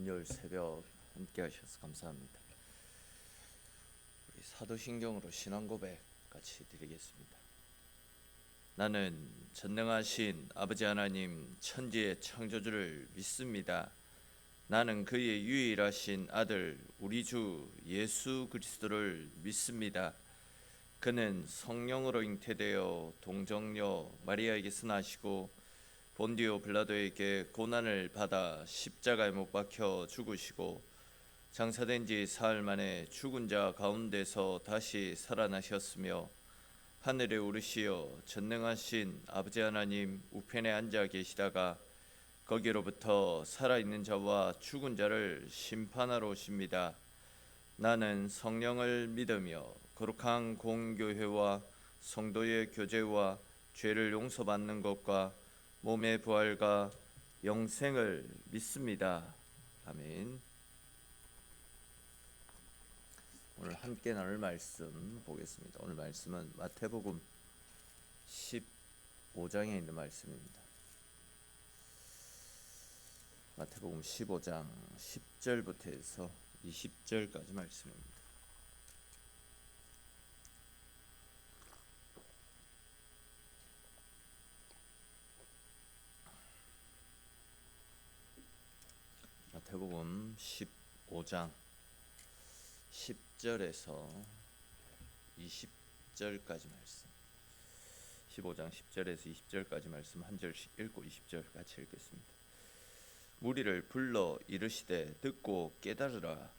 금요일 새벽 함께 하셔서 감사합니다. 우리 사도신경으로 신앙 고백 같이 드리겠습니다. 나는 전능하신 아버지 하나님 천지의 창조주를 믿습니다. 나는 그의 유일하신 아들 우리 주 예수 그리스도를 믿습니다. 그는 성령으로 잉태되어 동정녀 마리아에게서 나시고 본디오 빌라도에게 고난을 받아 십자가에 못 박혀 죽으시고 장사된 지 사흘 만에 죽은 자 가운데서 다시 살아나셨으며 하늘에 오르시어 전능하신 아버지 하나님 우편에 앉아 계시다가 거기로부터 살아있는 자와 죽은 자를 심판하러 오십니다. 나는 성령을 믿으며 거룩한 공교회와 성도의 교제와 죄를 용서받는 것과 몸의 부활과 영생을 믿습니다. 아멘. 오늘 함께 나눌 말씀 보겠습니다. 오늘 말씀은 마태복음 15장에 있는 말씀입니다. 마태복음 15장 10절부터 해서 20절까지 말씀입니다. 마태복음 15장 10절에서 20절까지 말씀. 15장 10절에서 20절까지 말씀 한 절씩 읽고 20절 같이 읽겠습니다. 무리를 불러 이르시되 듣고 깨달으라.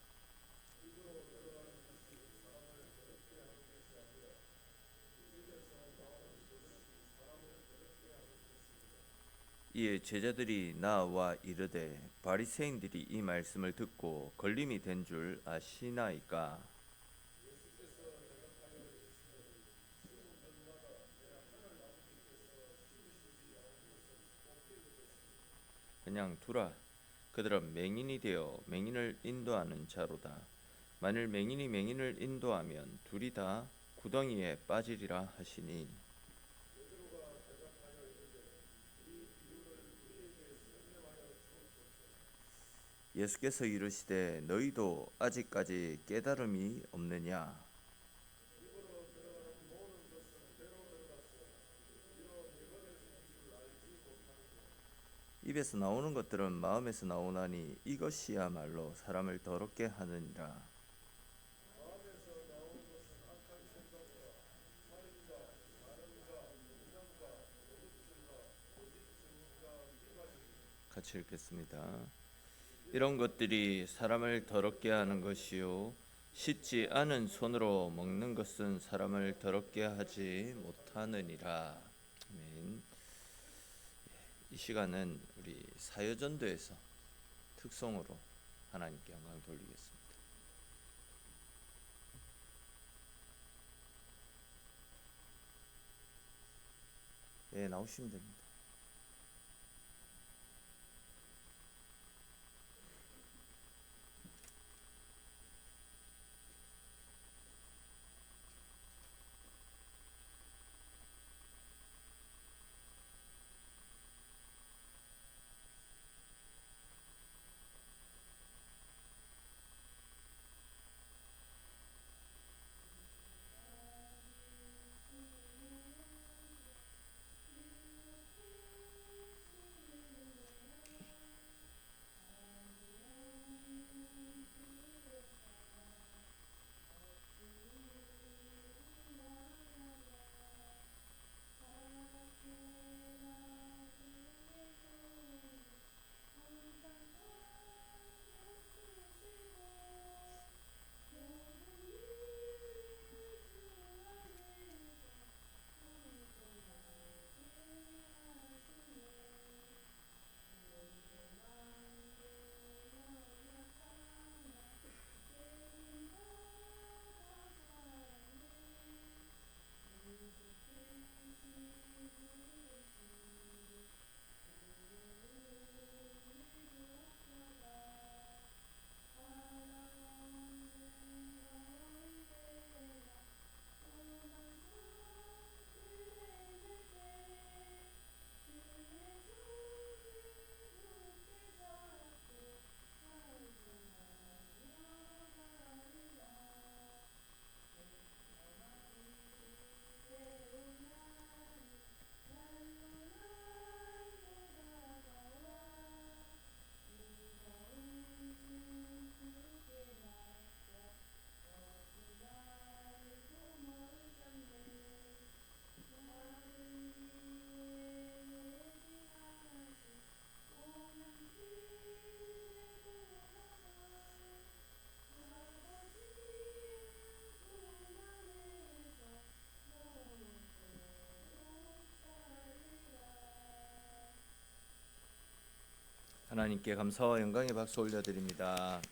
이에 제자들이 나와 이르되 바리새인들이 이 말씀을 듣고 걸림이 된 줄 아시나이까? 그냥 두라. 그들은 맹인이 되어 맹인을 인도하는 자로다. 만일 맹인이 맹인을 인도하면 둘이 다 구덩이에 빠지리라 하시니 예수께서 이르시되 너희도 아직까지 깨달음이 없느냐? 입에서 나오는 것들은 마음에서 나오나니 이것이야말로 사람을 더럽게 하느니라. 같이 읽겠습니다. 이런 것들이 사람을 더럽게 하는 것이요 씻지 않은 손으로 먹는 것은 사람을 더럽게 하지 못하느니라. 아멘. 이 시간은 우리 사여전도에서 특송으로 하나님께 영광 돌리겠습니다. 네, 나오시면 됩니다. 하나님께 감사와 영광의 박수 올려드립니다.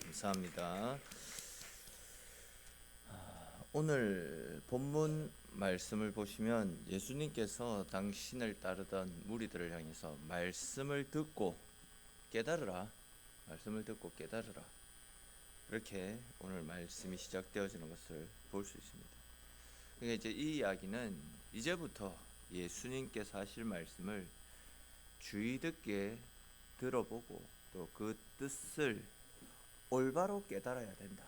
감사합니다. 오늘 본문 말씀을 보시면 예수님께서 당신을 따르던 무리들을 향해서 말씀을 듣고 깨달으라, 말씀을 듣고 깨달으라, 그렇게 오늘 말씀이 시작되어지는 것을 볼 수 있습니다. 그러니까 이제 이 이야기는 이제부터 예수님께서 하실 말씀을 주의 깊게 들어보고 또 그 뜻을 올바로 깨달아야 된다,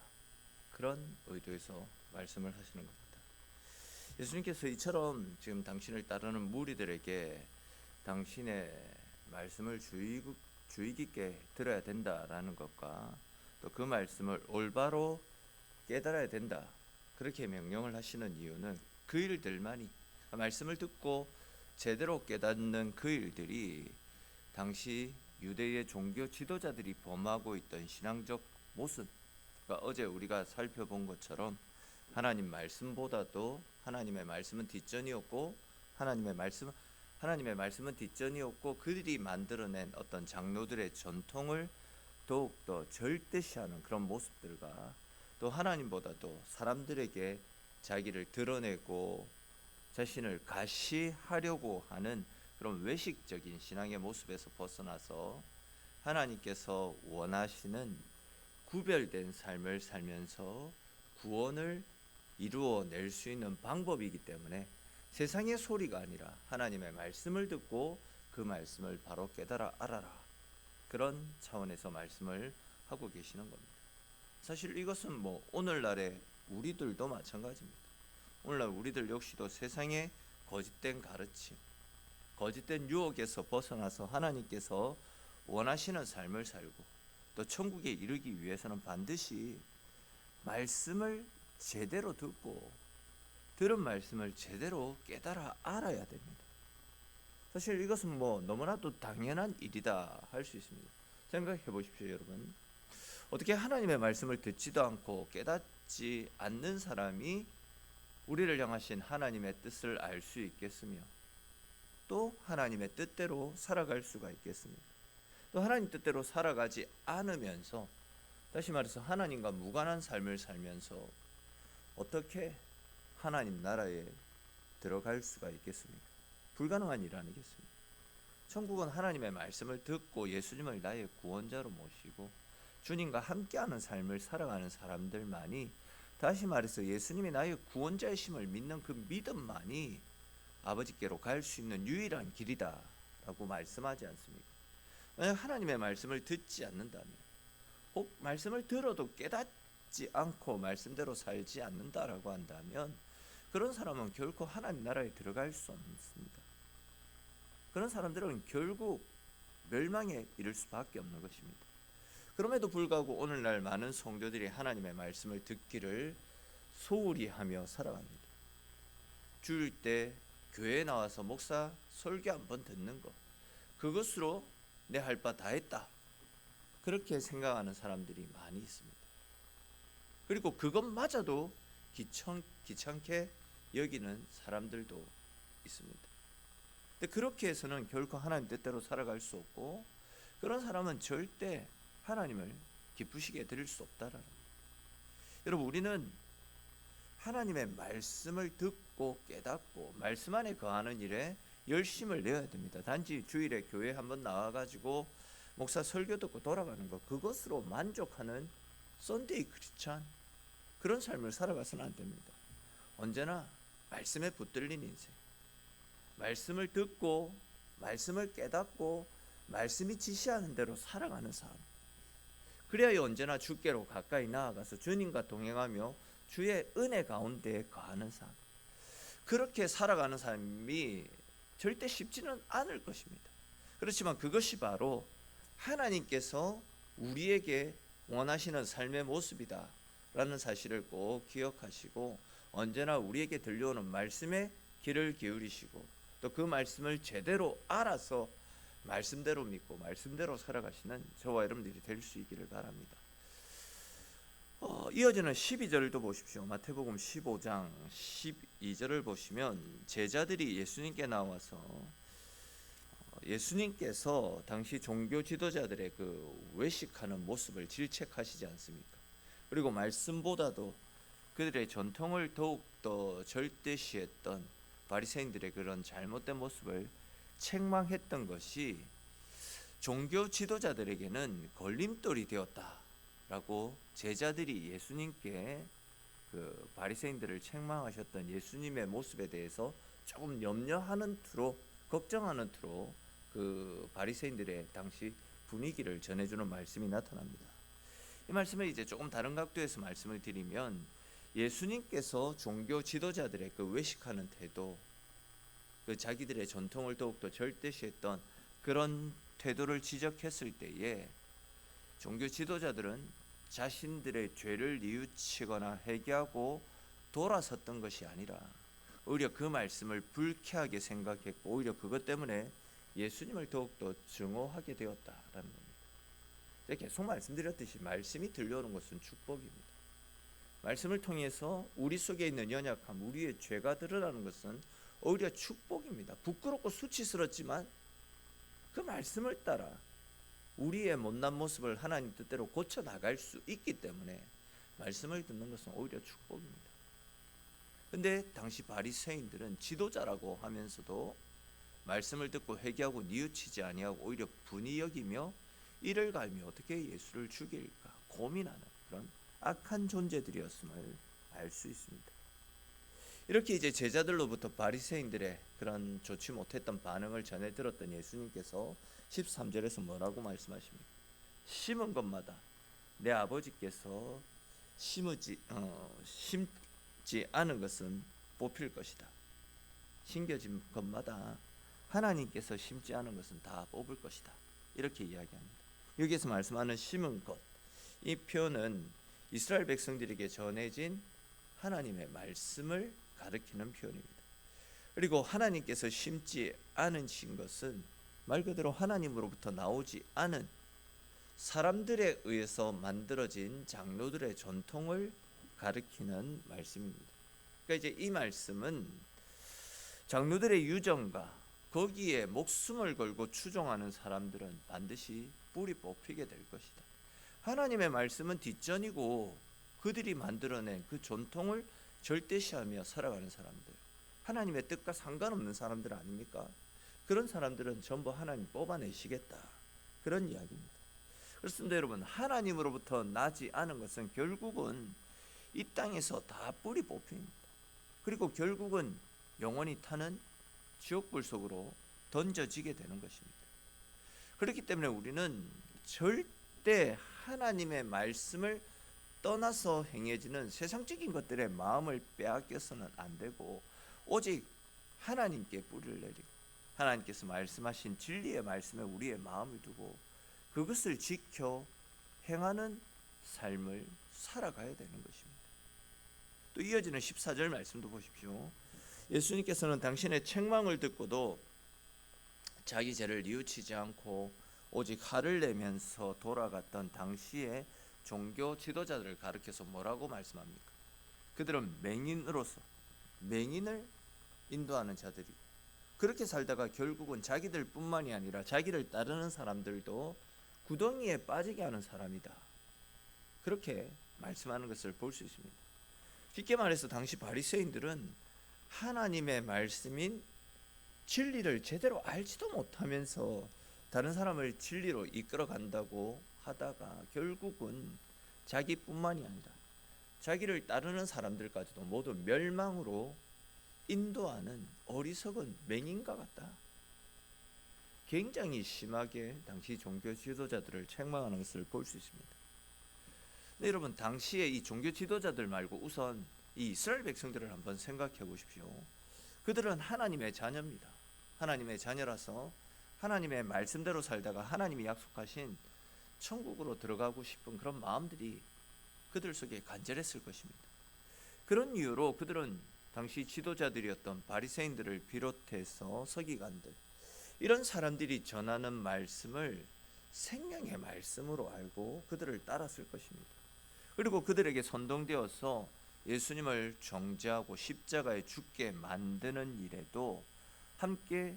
그런 의도에서 말씀을 하시는 겁니다. 예수님께서 이처럼 지금 당신을 따르는 무리들에게 당신의 말씀을 주의 깊게 들어야 된다라는 것과 또 그 말씀을 올바로 깨달아야 된다, 그렇게 명령을 하시는 이유는 그 일들만이, 말씀을 듣고 제대로 깨닫는 그 일들이 당시 유대의 종교 지도자들이 범하고 있던 신앙적 모습, 그러니까 어제 우리가 살펴본 것처럼 하나님 말씀보다도 하나님의 말씀은 뒷전이었고 하나님의 말씀은 뒷전이었고 그들이 만들어낸 어떤 장로들의 전통을 더욱더 절대시하는 그런 모습들과 또 하나님보다도 사람들에게 자기를 드러내고 자신을 가시하려고 하는 그런 외식적인 신앙의 모습에서 벗어나서 하나님께서 원하시는 구별된 삶을 살면서 구원을 이루어낼 수 있는 방법이기 때문에 세상의 소리가 아니라 하나님의 말씀을 듣고 그 말씀을 바로 깨달아 알아라, 그런 차원에서 말씀을 하고 계시는 겁니다. 사실 이것은 오늘날의 우리들도 마찬가지입니다. 오늘날 우리들 역시도 세상의 거짓된 가르침, 거짓된 유혹에서 벗어나서 하나님께서 원하시는 삶을 살고 또 천국에 이르기 위해서는 반드시 말씀을 제대로 듣고 들은 말씀을 제대로 깨달아 알아야 됩니다. 사실 이것은 너무나도 당연한 일이다 할 수 있습니다. 생각해 보십시오, 여러분. 어떻게 하나님의 말씀을 듣지도 않고 깨닫지 않는 사람이 우리를 향하신 하나님의 뜻을 알 수 있겠으며 또 하나님의 뜻대로 살아갈 수가 있겠습니까? 또 하나님 뜻대로 살아가지 않으면서, 다시 말해서 하나님과 무관한 삶을 살면서 어떻게 하나님 나라에 들어갈 수가 있겠습니까? 불가능한 일 아니겠습니까? 천국은 하나님의 말씀을 듣고 예수님을 나의 구원자로 모시고 주님과 함께하는 삶을 살아가는 사람들만이, 다시 말해서 예수님이 나의 구원자이심을 믿는 그 믿음만이 아버지께로 갈 수 있는 유일한 길이다 라고 말씀하지 않습니까? 만약 하나님의 말씀을 듣지 않는다면, 혹 말씀을 들어도 깨닫지 않고 말씀대로 살지 않는다라고 한다면 그런 사람은 결코 하나님 나라에 들어갈 수 없습니다. 그런 사람들은 결국 멸망에 이를 수밖에 없는 것입니다. 그럼에도 불구하고 오늘날 많은 성도들이 하나님의 말씀을 듣기를 소홀히 하며 살아갑니다. 주일 때 교회에 나와서 목사 설교 한번 듣는 것, 그것으로 내 할 바 다 했다, 그렇게 생각하는 사람들이 많이 있습니다. 그리고 그것마저도 귀찮게 여기는 사람들도 있습니다. 근데 그렇게 해서는 결코 하나님 뜻대로 살아갈 수 없고 그런 사람은 절대 하나님을 기쁘시게 드릴 수 없다라는 거예요. 여러분, 우리는 하나님의 말씀을 듣고 깨닫고 말씀 안에 거하는 일에 열심을 내어야 됩니다. 단지 주일에 교회 한번 나와가지고 목사 설교 듣고 돌아가는 것, 그것으로 만족하는 썬데이 크리스찬, 그런 삶을 살아가서는 안 됩니다. 언제나 말씀에 붙들린 인생, 말씀을 듣고 말씀을 깨닫고 말씀이 지시하는 대로 살아가는 삶, 그래야 언제나 주께로 가까이 나아가서 주님과 동행하며 주의 은혜 가운데 거하는 삶, 그렇게 살아가는 삶이 절대 쉽지는 않을 것입니다. 그렇지만 그것이 바로 하나님께서 우리에게 원하시는 삶의 모습이다 라는 사실을 꼭 기억하시고 언제나 우리에게 들려오는 말씀에 귀를 기울이시고 또 그 말씀을 제대로 알아서 말씀대로 믿고 말씀대로 살아가시는 저와 여러분들이 될 수 있기를 바랍니다. 이어지는 12절도 보십시오. 마태복음 15장 12절을 보시면 제자들이 예수님께 나와서 예수님께서 당시 종교 지도자들의 그 외식하는 모습을 질책하시지 않습니까? 그리고 말씀보다도 그들의 전통을 더욱더 절대시했던 바리새인들의 그런 잘못된 모습을 책망했던 것이 종교 지도자들에게는 걸림돌이 되었다라고 제자들이 예수님께 그 바리새인들을 책망하셨던 예수님의 모습에 대해서 조금 염려하는 투로, 걱정하는 투로 그 바리새인들의 당시 분위기를 전해주는 말씀이 나타납니다. 이 말씀을 이제 조금 다른 각도에서 말씀을 드리면, 예수님께서 종교 지도자들의 그 외식하는 태도, 그 자기들의 전통을 더욱더 절대시했던 그런 태도를 지적했을 때에 종교 지도자들은 자신들의 죄를 뉘우치거나 회개하고 돌아섰던 것이 아니라 오히려 그 말씀을 불쾌하게 생각했고, 오히려 그것 때문에 예수님을 더욱더 증오하게 되었다라는 겁니다. 계속 말씀드렸듯이 말씀이 들려오는 것은 축복입니다. 말씀을 통해서 우리 속에 있는 연약함, 우리의 죄가 드러나는 것은 오히려 축복입니다. 부끄럽고 수치스럽지만 그 말씀을 따라 우리의 못난 모습을 하나님 뜻대로 고쳐 나갈 수 있기 때문에 말씀을 듣는 것은 오히려 축복입니다. 근데 당시 바리새인들은 지도자라고 하면서도 말씀을 듣고 회개하고 뉘우치지 아니하고 오히려 분이 여기며 이를 갈며 어떻게 예수를 죽일까 고민하는 그런 악한 존재들이었음을 알 수 있습니다. 이렇게 이제 제자들로부터 바리새인들의 그런 좋지 못했던 반응을 전해 들었던 예수님께서 13절에서 뭐라고 말씀하십니까? 심은 것마다 내 아버지께서 심지 않은 것은 뽑힐 것이다. 심겨진 것마다 하나님께서 심지 않은 것은 다 뽑을 것이다. 이렇게 이야기합니다. 여기에서 말씀하는 심은 것, 이 표현은 이스라엘 백성들에게 전해진 하나님의 말씀을 가리키는 표현입니다. 그리고 하나님께서 심지 않으신 것은 말 그대로 하나님으로부터 나오지 않은 사람들에 의해서 만들어진 장로들의 전통을 가리키는 말씀입니다. 그러니까 이제 이 말씀은 장로들의 유정과 거기에 목숨을 걸고 추종하는 사람들은 반드시 뿔이 뽑히게 될 것이다. 하나님의 말씀은 뒷전이고 그들이 만들어낸 그 전통을 절대시하며 살아가는 사람들, 하나님의 뜻과 상관없는 사람들 아닙니까? 그런 사람들은 전부 하나님 뽑아내시겠다, 그런 이야기입니다. 그렇습니다. 여러분, 하나님으로부터 나지 않은 것은 결국은 이 땅에서 다 뿔이 뽑힙니다. 그리고 결국은 영원히 타는 지옥불 속으로 던져지게 되는 것입니다. 그렇기 때문에 우리는 절대 하나님의 말씀을 떠나서 행해지는 세상적인 것들의 마음을 빼앗겨서는 안 되고, 오직 하나님께 뿌리를 내리고 하나님께서 말씀하신 진리의 말씀에 우리의 마음을 두고 그것을 지켜 행하는 삶을 살아가야 되는 것입니다. 또 이어지는 14절 말씀도 보십시오. 예수님께서는 당신의 책망을 듣고도 자기 죄를 뉘우치지 않고 오직 화를 내면서 돌아갔던 당시의 종교 지도자들을 가르쳐서 뭐라고 말씀합니까? 그들은 맹인으로서 맹인을 인도하는 자들이고, 그렇게 살다가 결국은 자기들 뿐만이 아니라 자기를 따르는 사람들도 구덩이에 빠지게 하는 사람이다, 그렇게 말씀하는 것을 볼 수 있습니다. 쉽게 말해서 당시 바리새인들은 하나님의 말씀인 진리를 제대로 알지도 못하면서 다른 사람을 진리로 이끌어 간다고 하다가 결국은 자기뿐만이 아니라 자기를 따르는 사람들까지도 모두 멸망으로 인도하는 어리석은 맹인과 같다. 굉장히 심하게 당시 종교 지도자들을 책망하는 것을 볼 수 있습니다. 네, 여러분, 당시에 이 종교 지도자들 말고 우선 이 이스라엘 백성들을 한번 생각해 보십시오. 그들은 하나님의 자녀입니다. 하나님의 자녀라서 하나님의 말씀대로 살다가 하나님이 약속하신 천국으로 들어가고 싶은 그런 마음들이 그들 속에 간절했을 것입니다. 그런 이유로 그들은 당시 지도자들이었던 바리새인들을 비롯해서 서기관들, 이런 사람들이 전하는 말씀을 생명의 말씀으로 알고 그들을 따랐을 것입니다. 그리고 그들에게 선동되어서 예수님을 정죄하고 십자가에 죽게 만드는 일에도 함께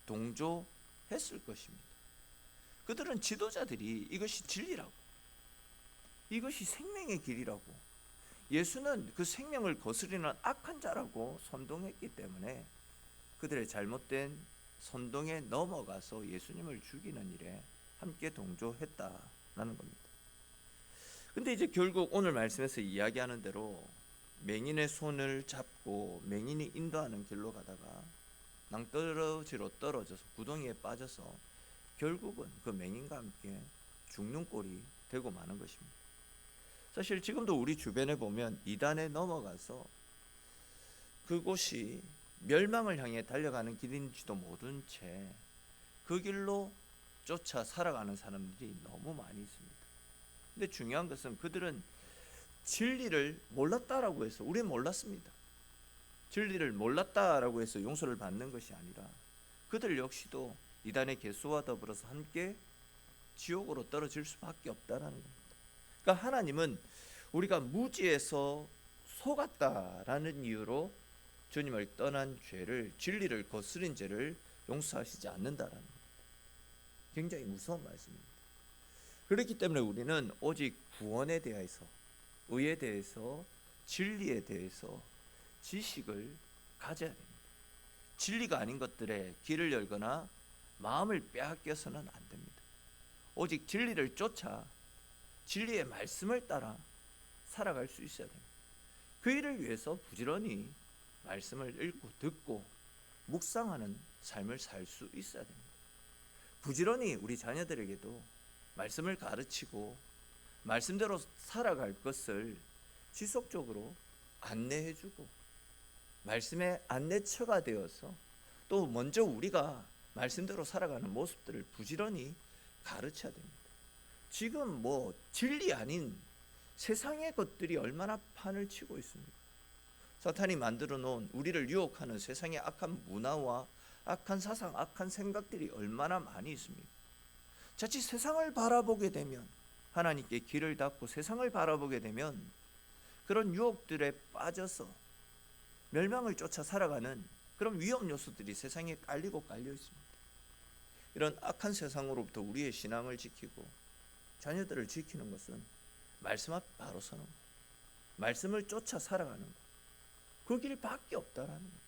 동조 했을 것입니다. 그들은 지도자들이 이것이 진리라고, 이것이 생명의 길이라고, 예수는 그 생명을 거스리는 악한 자라고 선동했기 때문에 그들의 잘못된 선동에 넘어가서 예수님을 죽이는 일에 함께 동조했다라는 겁니다. 근데 이제 결국 오늘 말씀에서 이야기하는 대로 맹인의 손을 잡고 맹인이 인도하는 길로 가다가 낭떠러지로 떨어져서 구덩이에 빠져서 결국은 그 맹인과 함께 죽는 꼴이 되고 마는 것입니다. 사실 지금도 우리 주변에 보면 이단에 넘어가서 그곳이 멸망을 향해 달려가는 길인지도 모른 채 그 길로 쫓아 살아가는 사람들이 너무 많이 있습니다. 근데 중요한 것은 그들은 진리를 몰랐다라고 해서, 우리는 몰랐습니다. 진리를 몰랐다라고 해서 용서를 받는 것이 아니라 그들 역시도 이단의 개수와 더불어서 함께 지옥으로 떨어질 수밖에 없다라는 겁니다. 그러니까 하나님은 우리가 무지에서 속았다라는 이유로 주님을 떠난 죄를, 진리를 거스린 죄를 용서하시지 않는다라는 겁니다. 굉장히 무서운 말씀입니다. 그렇기 때문에 우리는 오직 구원에 대해서, 의에 대해서, 진리에 대해서 지식을 가져야 됩니다. 진리가 아닌 것들에 길을 열거나 마음을 빼앗겨서는 안 됩니다. 오직 진리를 쫓아 진리의 말씀을 따라 살아갈 수 있어야 됩니다. 그 일을 위해서 부지런히 말씀을 읽고 듣고 묵상하는 삶을 살 수 있어야 됩니다. 부지런히 우리 자녀들에게도 말씀을 가르치고 말씀대로 살아갈 것을 지속적으로 안내해주고 말씀의 안내처가 되어서 또 먼저 우리가 말씀대로 살아가는 모습들을 부지런히 가르쳐야 됩니다. 지금 진리 아닌 세상의 것들이 얼마나 판을 치고 있습니까? 사탄이 만들어 놓은 우리를 유혹하는 세상의 악한 문화와 악한 사상, 악한 생각들이 얼마나 많이 있습니까? 자칫 세상을 바라보게 되면, 하나님께 길을 닫고 세상을 바라보게 되면 그런 유혹들에 빠져서 멸망을 쫓아 살아가는 그런 위험 요소들이 세상에 깔리고 깔려 있습니다. 이런 악한 세상으로부터 우리의 신앙을 지키고 자녀들을 지키는 것은 말씀 앞에 바로 서는 것, 말씀을 쫓아 살아가는 것, 그 길밖에 없다라는 것.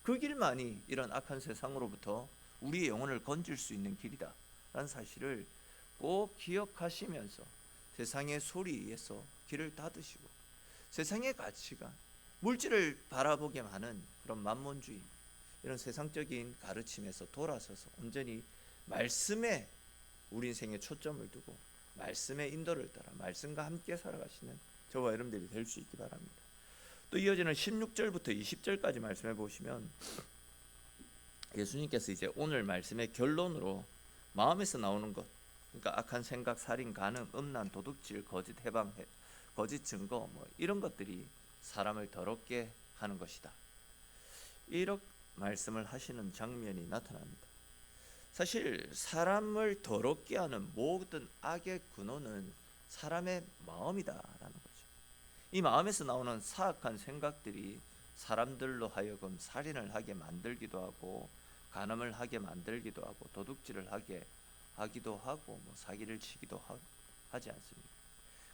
그 길만이 이런 악한 세상으로부터 우리의 영혼을 건질 수 있는 길이다 라는 사실을 꼭 기억하시면서 세상의 소리에서 귀를 닫으시고 세상의 가치가, 물질을 바라보게 하는 그런 만몬주의, 이런 세상적인 가르침에서 돌아서서 온전히 말씀에 우리 인생에 초점을 두고 말씀의 인도를 따라 말씀과 함께 살아가시는 저와 여러분들이 될 수 있기 바랍니다. 또 이어지는 16절부터 20절까지 말씀해 보시면 예수님께서 이제 오늘 말씀의 결론으로 마음에서 나오는 것, 그러니까 악한 생각, 살인, 간음, 음란, 도둑질, 거짓 해방, 거짓 증거, 이런 것들이 사람을 더럽게 하는 것이다, 이렇게 말씀을 하시는 장면이 나타납니다. 사실 사람을 더럽게 하는 모든 악의 근원은 사람의 마음이다라는 거죠. 이 마음에서 나오는 사악한 생각들이 사람들로 하여금 살인을 하게 만들기도 하고, 간음을 하게 만들기도 하고, 도둑질을 하게 하기도 하고, 사기를 치기도 하지 않습니까?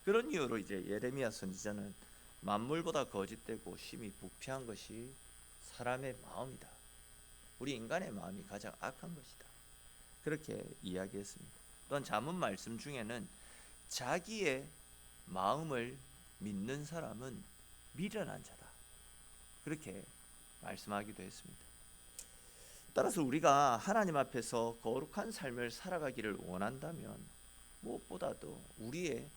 그런 이유로 이제 예레미야 선지자는 만물보다 거짓되고 심히 부패한 것이 사람의 마음이다, 우리 인간의 마음이 가장 악한 것이다, 그렇게 이야기했습니다. 또한 잠언 말씀 중에는 자기의 마음을 믿는 사람은 미련한 자다, 그렇게 말씀하기도 했습니다. 따라서 우리가 하나님 앞에서 거룩한 삶을 살아가기를 원한다면 무엇보다도 우리의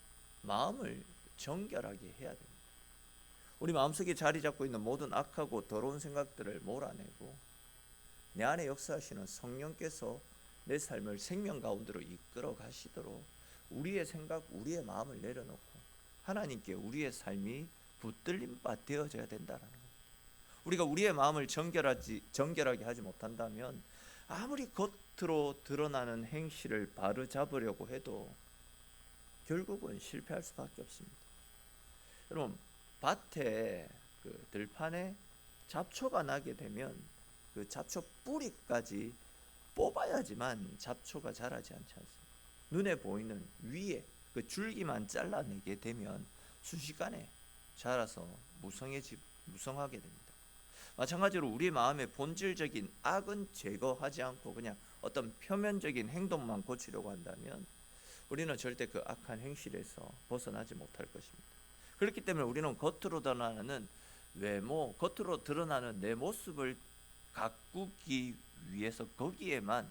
마음을 정결하게 해야 됩니다. 우리 마음속에 자리 잡고 있는 모든 악하고 더러운 생각들을 몰아내고 내 안에 역사하시는 성령께서 내 삶을 생명 가운데로 이끌어 가시도록 우리의 생각, 우리의 마음을 내려놓고 하나님께 우리의 삶이 붙들림 바 되어져야 된다는 겁니다. 우리가 우리의 마음을 정결하게 하지 못한다면 아무리 겉으로 드러나는 행실을 바로잡으려고 해도 결국은 실패할 수밖에 없습니다. 여러분, 밭에 그 들판에 잡초가 나게 되면 그 잡초 뿌리까지 뽑아야지만 잡초가 자라지 않지 않습니까? 눈에 보이는 위에 그 줄기만 잘라내게 되면 순식간에 자라서 무성하게 됩니다. 마찬가지로 우리 마음의 본질적인 악은 제거하지 않고 그냥 어떤 표면적인 행동만 고치려고 한다면 우리는 절대 그 악한 행실에서 벗어나지 못할 것입니다. 그렇기 때문에 우리는 겉으로 드러나는 외모, 겉으로 드러나는 내 모습을 가꾸기 위해서 거기에만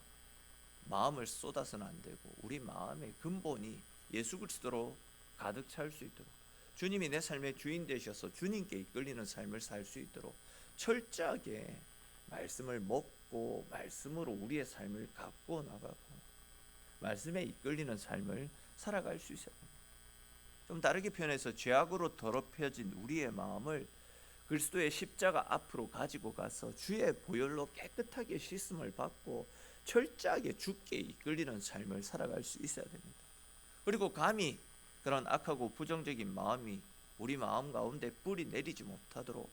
마음을 쏟아서는 안 되고, 우리 마음의 근본이 예수 그리스도로 가득 찰 수 있도록, 주님이 내 삶의 주인 되셔서 주님께 이끌리는 삶을 살 수 있도록 철저하게 말씀을 먹고 말씀으로 우리의 삶을 가꾸어 나가고 말씀에 이끌리는 삶을 살아갈 수 있어야 됩니다. 좀 다르게 표현해서 죄악으로 더럽혀진 우리의 마음을 그리스도의 십자가 앞으로 가지고 가서 주의 보혈로 깨끗하게 씻음을 받고 철저하게 주께 이끌리는 삶을 살아갈 수 있어야 됩니다. 그리고 감히 그런 악하고 부정적인 마음이 우리 마음 가운데 뿌리 내리지 못하도록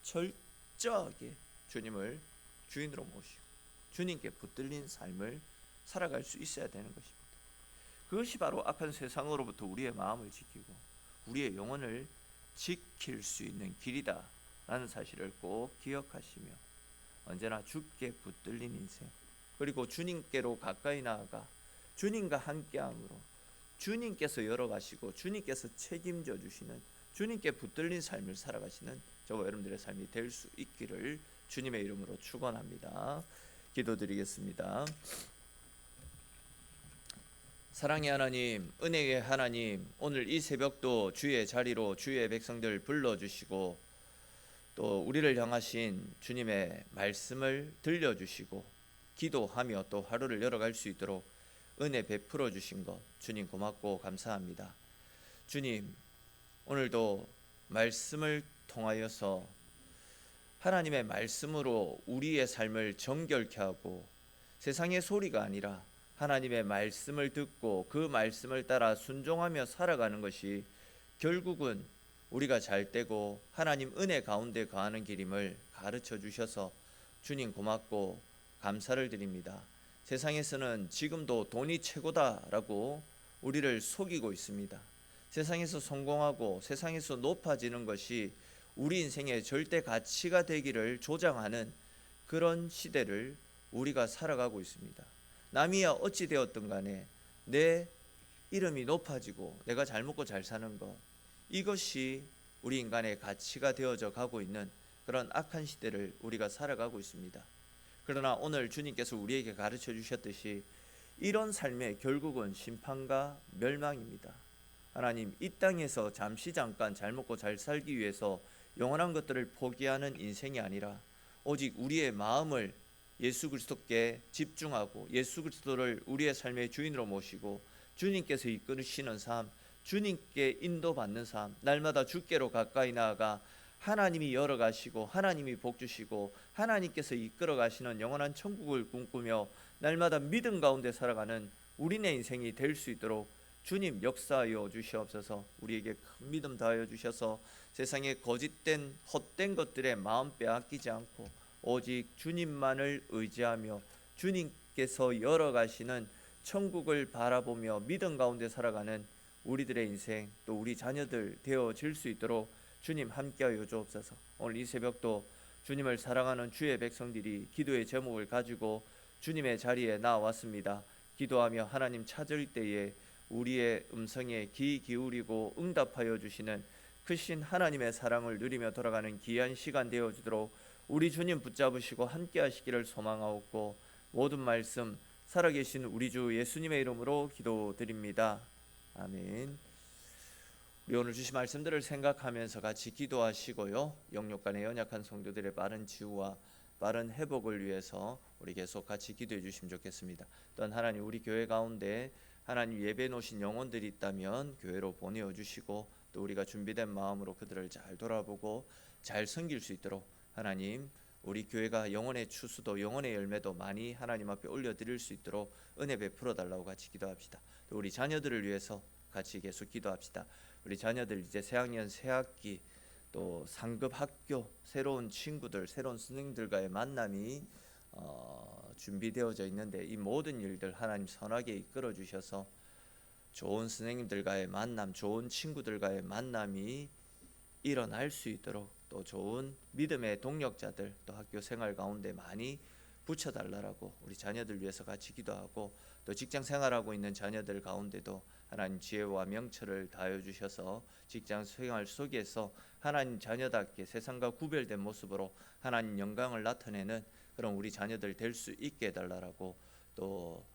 철저하게 주님을 주인으로 모시고 주님께 붙들린 삶을 살아갈 수 있어야 되는 것입니다. 그것이 바로 악한 세상으로부터 우리의 마음을 지키고 우리의 영혼을 지킬 수 있는 길이다 라는 사실을 꼭 기억하시며 언제나 주께 붙들린 인생, 그리고 주님께로 가까이 나아가 주님과 함께함으로 주님께서 열어가시고 주님께서 책임져 주시는, 주님께 붙들린 삶을 살아가시는 저와 여러분들의 삶이 될 수 있기를 주님의 이름으로 축원합니다. 기도드리겠습니다. 사랑의 하나님, 은혜의 하나님, 오늘 이 새벽도 주의 자리로 주의 백성들 불러주시고 또 우리를 향하신 주님의 말씀을 들려주시고 기도하며 또 하루를 열어갈 수 있도록 은혜 베풀어 주신 것 주님 고맙고 감사합니다. 주님, 오늘도 말씀을 통하여서 하나님의 말씀으로 우리의 삶을 정결케 하고 세상의 소리가 아니라 하나님의 말씀을 듣고 그 말씀을 따라 순종하며 살아가는 것이 결국은 우리가 잘되고 하나님 은혜 가운데 거하는 길임을 가르쳐 주셔서 주님 고맙고 감사를 드립니다. 세상에서는 지금도 돈이 최고다라고 우리를 속이고 있습니다. 세상에서 성공하고 세상에서 높아지는 것이 우리 인생의 절대 가치가 되기를 조장하는 그런 시대를 우리가 살아가고 있습니다. 남이야 어찌 되었든 간에 내 이름이 높아지고 내가 잘 먹고 잘 사는 것, 이것이 우리 인간의 가치가 되어져 가고 있는 그런 악한 시대를 우리가 살아가고 있습니다. 그러나 오늘 주님께서 우리에게 가르쳐 주셨듯이 이런 삶의 결국은 심판과 멸망입니다. 하나님, 이 땅에서 잠깐 잘 먹고 잘 살기 위해서 영원한 것들을 포기하는 인생이 아니라 오직 우리의 마음을 예수 그리스도께 집중하고 예수 그리스도를 우리의 삶의 주인으로 모시고 주님께서 이끌으시는 삶, 주님께 인도받는 삶, 날마다 주께로 가까이 나아가 하나님이 열어가시고 하나님이 복주시고 하나님께서 이끌어가시는 영원한 천국을 꿈꾸며 날마다 믿음 가운데 살아가는 우리네 인생이 될 수 있도록 주님 역사하여 주시옵소서. 우리에게 큰 믿음 다하여 주셔서 세상의 거짓된 헛된 것들에 마음 빼앗기지 않고 오직 주님만을 의지하며 주님께서 열어가시는 천국을 바라보며 믿음 가운데 살아가는 우리들의 인생 또 우리 자녀들 되어질 수 있도록 주님 함께하여 주옵소서. 오늘 이 새벽도 주님을 사랑하는 주의 백성들이 기도의 제목을 가지고 주님의 자리에 나왔습니다. 기도하며 하나님 찾을 때에 우리의 음성에 귀 기울이고 응답하여 주시는 크신 하나님의 사랑을 누리며 돌아가는 귀한 시간 되어주도록 우리 주님 붙잡으시고 함께 하시기를 소망하옵고 모든 말씀 살아계신 우리 주 예수님의 이름으로 기도드립니다. 아멘. 우리 오늘 주신 말씀들을 생각하면서 같이 기도하시고요, 영육 간의 연약한 성도들의 빠른 치유와 빠른 회복을 위해서 우리 계속 같이 기도해 주시면 좋겠습니다. 또한 하나님, 우리 교회 가운데 하나님 예배 놓으신 영혼들이 있다면 교회로 보내어 주시고 또 우리가 준비된 마음으로 그들을 잘 돌아보고 잘 섬길 수 있도록 하나님, 우리 교회가 영혼의 추수도 영혼의 열매도 많이 하나님 앞에 올려드릴 수 있도록 은혜 베풀어 달라고 같이 기도합시다. 또 우리 자녀들을 위해서 같이 계속 기도합시다. 우리 자녀들 이제 새학년 새학기 또 상급 학교 새로운 친구들 새로운 선생님들과의 만남이 준비되어져 있는데 이 모든 일들 하나님 선하게 이끌어 주셔서 좋은 선생님들과의 만남, 좋은 친구들과의 만남이 일어날 수 있도록 또 좋은 믿음의 동력자들 또 학교 생활 가운데 많이 붙여달라고 우리 자녀들 위해서 같이 기도하고 또 직장 생활하고 있는 자녀들 가운데도 하나님 지혜와 명철을 다하여 주셔서 직장 생활 속에서 하나님 자녀답게 세상과 구별된 모습으로 하나님 영광을 나타내는 그런 우리 자녀들 될 수 있게 해달라고 또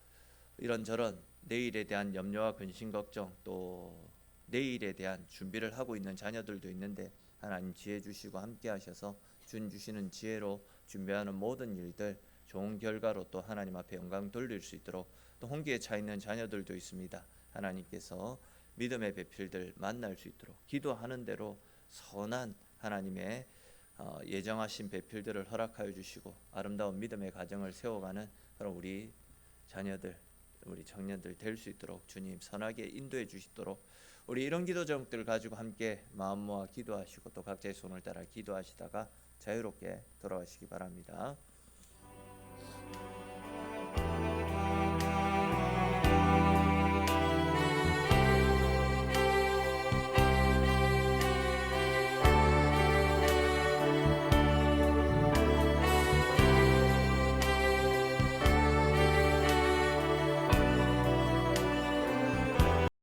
이런저런 내일에 대한 염려와 근심 걱정 또 내일에 대한 준비를 하고 있는 자녀들도 있는데 하나님 지혜 주시고 함께 하셔서 주님 주시는 지혜로 준비하는 모든 일들 좋은 결과로 또 하나님 앞에 영광 돌릴 수 있도록 또 홍기에 차 있는 자녀들도 있습니다. 하나님께서 믿음의 배필들 만날 수 있도록 기도하는 대로 선한 하나님의 예정하신 배필들을 허락하여 주시고 아름다운 믿음의 가정을 세워가는 그런 우리 자녀들 우리 청년들 될 수 있도록 주님 선하게 인도해 주시도록 우리 이런 기도 제목들 가지고 함께 마음 모아 기도하시고 또 각자의 손을 따라 기도하시다가 자유롭게 돌아가시기 바랍니다.